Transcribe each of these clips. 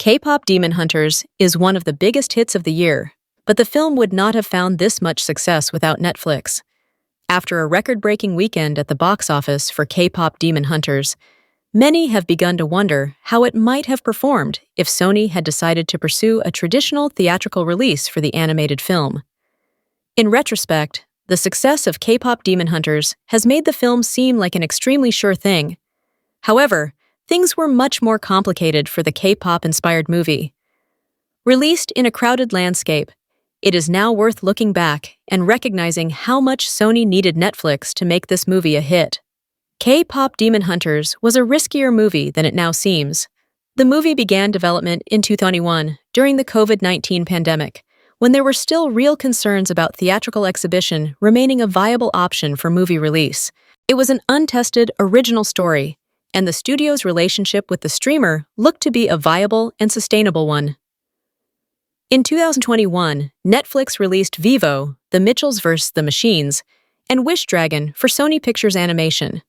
K-pop Demon Hunters is one of the biggest hits of the year, but the film would not have found this much success without Netflix. After a record-breaking weekend at the box office for K-pop Demon Hunters, many have begun to wonder how it might have performed if Sony had decided to pursue a traditional theatrical release for the animated film. In retrospect, the success of K-pop Demon Hunters has made the film seem like an extremely sure thing. However, things were much more complicated for the K-pop-inspired movie. Released in a crowded landscape, it is now worth looking back and recognizing how much Sony needed Netflix to make this movie a hit. K-pop Demon Hunters was a riskier movie than it now seems. The movie began development in 2021 during the COVID-19 pandemic, when there were still real concerns about theatrical exhibition remaining a viable option for movie release. It was an untested, original story, and the studio's relationship with the streamer looked to be a viable and sustainable one. In 2021, Netflix released Vivo, The Mitchells vs. the Machines, and Wish Dragon for Sony Pictures Animation.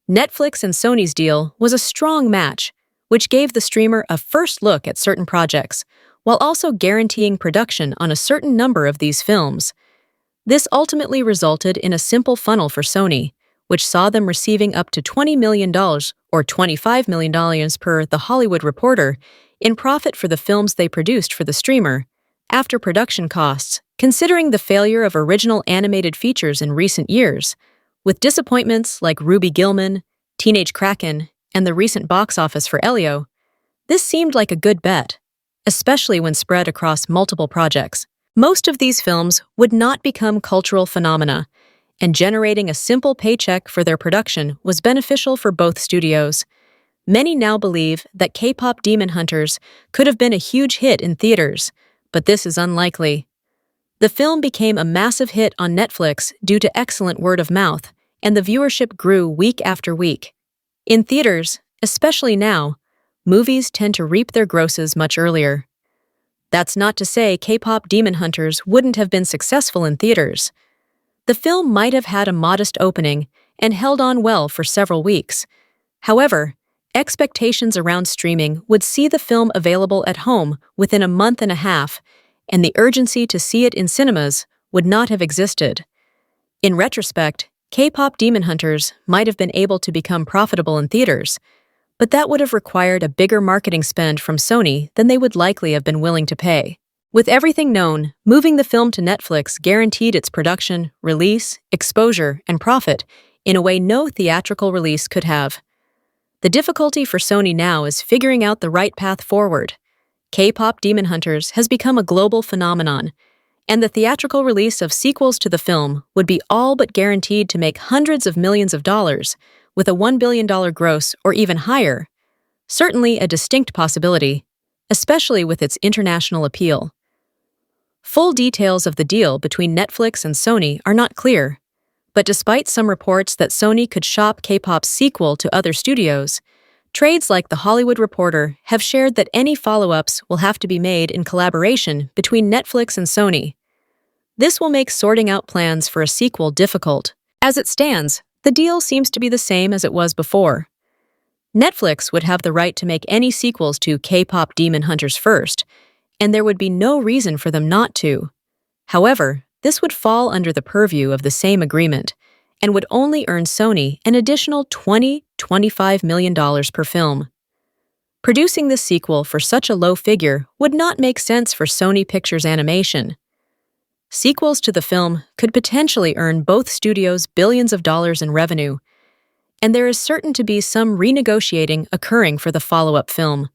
Netflix and Sony's deal was a strong match, which gave the streamer a first look at certain projects, while also guaranteeing production on a certain number of these films. This ultimately resulted in a simple funnel for Sony, which saw them receiving up to $20 million or $25 million per The Hollywood Reporter in profit for the films they produced for the streamer, after production costs, considering the failure of original animated features in recent years, with disappointments like Ruby Gilman, Teenage Kraken, and the recent box office for Elio. This seemed like a good bet, especially when spread across multiple projects. Most of these films would not become cultural phenomena, and generating a simple paycheck for their production was beneficial for both studios. Many now believe that K-pop Demon Hunters could have been a huge hit in theaters, but this is unlikely. The film became a massive hit on Netflix due to excellent word of mouth, and the viewership grew week after week. In theaters, especially now, movies tend to reap their grosses much earlier. That's not to say K-pop Demon Hunters wouldn't have been successful in theaters. The film might have had a modest opening and held on well for several weeks. However, expectations around streaming would see the film available at home within a month and a half, and the urgency to see it in cinemas would not have existed. In retrospect, K-pop Demon Hunters might have been able to become profitable in theaters, but that would have required a bigger marketing spend from Sony than they would likely have been willing to pay. With everything known, moving the film to Netflix guaranteed its production, release, exposure, and profit in a way no theatrical release could have. The difficulty for Sony now is figuring out the right path forward. K-pop Demon Hunters has become a global phenomenon, and the theatrical release of sequels to the film would be all but guaranteed to make hundreds of millions of dollars, with a $1 billion gross or even higher. Certainly a distinct possibility, especially with its international appeal. Full details of the deal between Netflix and Sony are not clear, but despite some reports that Sony could shop K-pop's sequel to other studios, trades like The Hollywood Reporter have shared that any follow-ups will have to be made in collaboration between Netflix and Sony. This will make sorting out plans for a sequel difficult. As it stands, the deal seems to be the same as it was before. Netflix would have the right to make any sequels to K-pop Demon Hunters first, and there would be no reason for them not to. However, this would fall under the purview of the same agreement and would only earn Sony an additional $20–25 million per film. Producing this sequel for such a low figure would not make sense for Sony Pictures Animation. Sequels to the film could potentially earn both studios billions of dollars in revenue, and there is certain to be some renegotiating occurring for the follow-up film.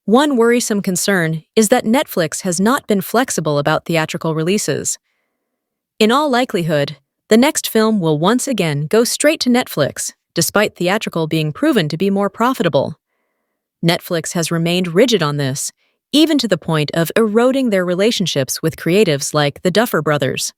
One worrisome concern is that Netflix has not been flexible about theatrical releases. In all likelihood, the next film will once again go straight to Netflix, despite theatrical being proven to be more profitable. Netflix has remained rigid on this, even to the point of eroding their relationships with creatives like the Duffer Brothers.